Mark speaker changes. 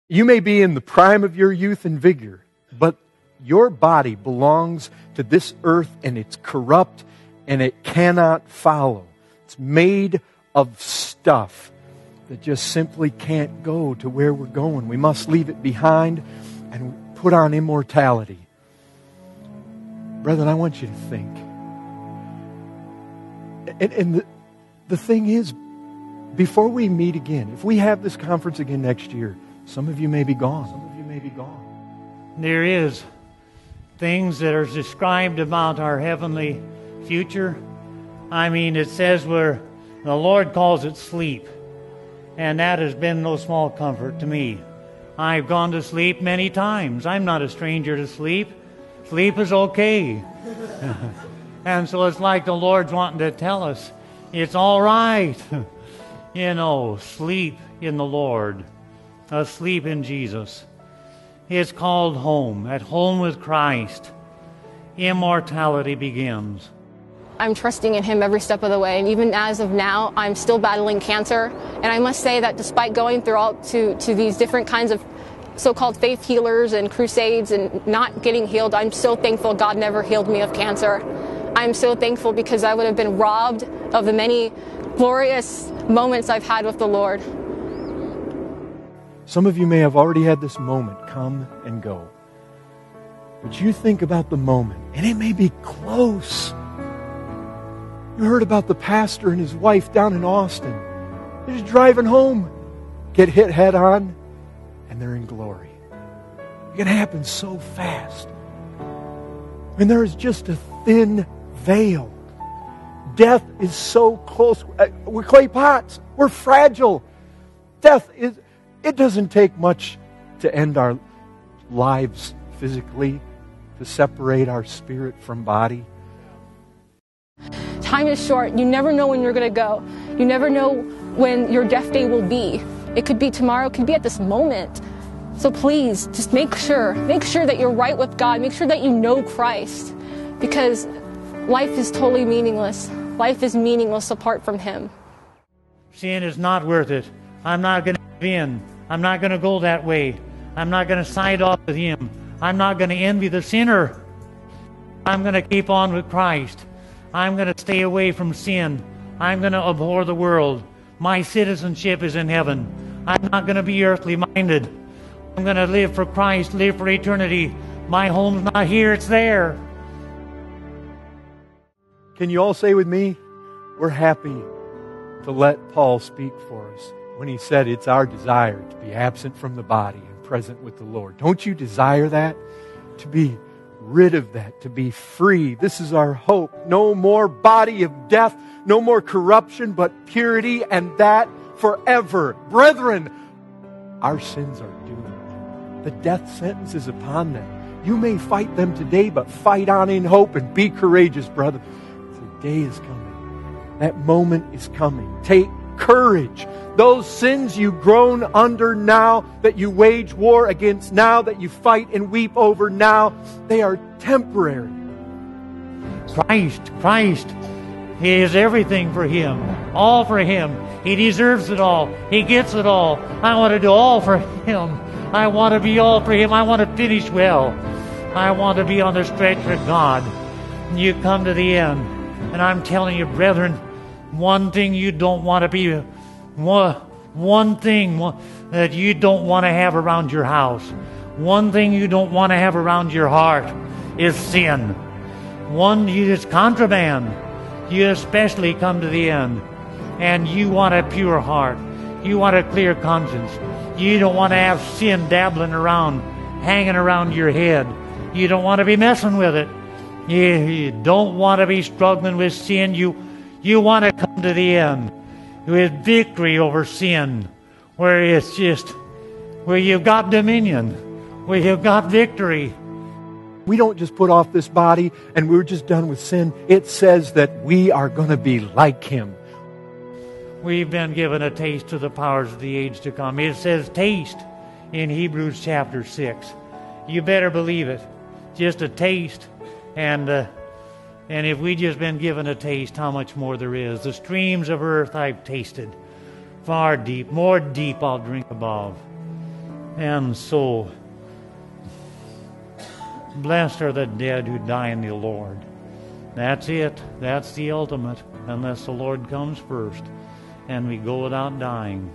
Speaker 1: You may be in the prime of your youth and vigor, but your body belongs to this earth and it's corrupt and it cannot follow. It's made of stuff that just simply can't go to where we're going. We must leave it behind and put on immortality. Brethren, I want you to think. And the thing is, before we meet again, if we have this conference again next year, some of you may be gone. Some of you may be gone.
Speaker 2: There is things that are described about our heavenly future. I mean, it says where the Lord calls it sleep. And that has been no small comfort to me. I've gone to sleep many times. I'm not a stranger to sleep. Sleep is okay. And so it's like the Lord's wanting to tell us, it's all right. Sleep in the Lord. Asleep in Jesus. It's called home. At home with Christ. Immortality begins.
Speaker 3: I'm trusting in Him every step of the way. And even as of now, I'm still battling cancer. And I must say that despite going through all to these different kinds of so-called faith healers and crusades and not getting healed, I'm so thankful God never healed me of cancer. I'm so thankful because I would have been robbed of the many glorious moments I've had with the Lord.
Speaker 1: Some of you may have already had this moment come and go. But you think about the moment, and it may be close. You heard about the pastor and his wife down in Austin. They're just driving home, get hit head on, and they're in glory. It can happen so fast. And there is just a thin veil. Death is so close. We're clay pots. We're fragile. It doesn't take much to end our lives physically, to separate our spirit from body.
Speaker 3: Time is short. You never know when you're going to go. You never know when your death day will be. It could be tomorrow. It could be at this moment. So please, just make sure that you're right with God. Make sure that you know Christ. Because life is totally meaningless. Life is meaningless apart from Him.
Speaker 2: Sin is not worth it. I'm not going to give in. I'm not going to go that way. I'm not going to side off with Him. I'm not going to envy the sinner. I'm going to keep on with Christ. I'm going to stay away from sin. I'm going to abhor the world. My citizenship is in heaven. I'm not going to be earthly minded. I'm going to live for Christ, live for eternity. My home's not here, it's there.
Speaker 1: Can you all say with me, we're happy to let Paul speak for us when he said it's our desire to be absent from the body and present with the Lord. Don't you desire that? To be rid of that, to be free. This is our hope. No more body of death, no more corruption, but purity, and that forever. Brethren, our sins are doomed. The death sentence is upon them. You may fight them today, but fight on in hope and be courageous, brother. The day is coming. That moment is coming. Take courage. Those sins you groan under now, that you wage war against now, that you fight and weep over now, they are temporary.
Speaker 2: Christ. He is everything for Him. All for Him. He deserves it all. He gets it all. I want to do all for Him. I want to be all for Him. I want to finish well. I want to be on the stretch for God. And you come to the end. And I'm telling you, brethren, one thing you don't want to be, one thing that you don't want to have around your house, one thing you don't want to have around your heart is sin. It's contraband. You especially come to the end, and you want a pure heart. You want a clear conscience. You don't want to have sin dabbling around, hanging around your head. You don't want to be messing with it. You don't want to be struggling with sin. You want to come to the end with victory over sin, where you've got dominion, where you've got victory.
Speaker 1: We don't just put off this body and we're just done with sin. It says that we are going to be like Him.
Speaker 2: We've been given a taste of the powers of the age to come. It says taste in Hebrews chapter 6. You better believe it. Just a taste. And if we just been given a taste, how much more there is. The streams of earth I've tasted. Far deep, more deep I'll drink above. And so, blessed are the dead who die in the Lord. That's it. That's the ultimate, unless the Lord comes first and we go without dying.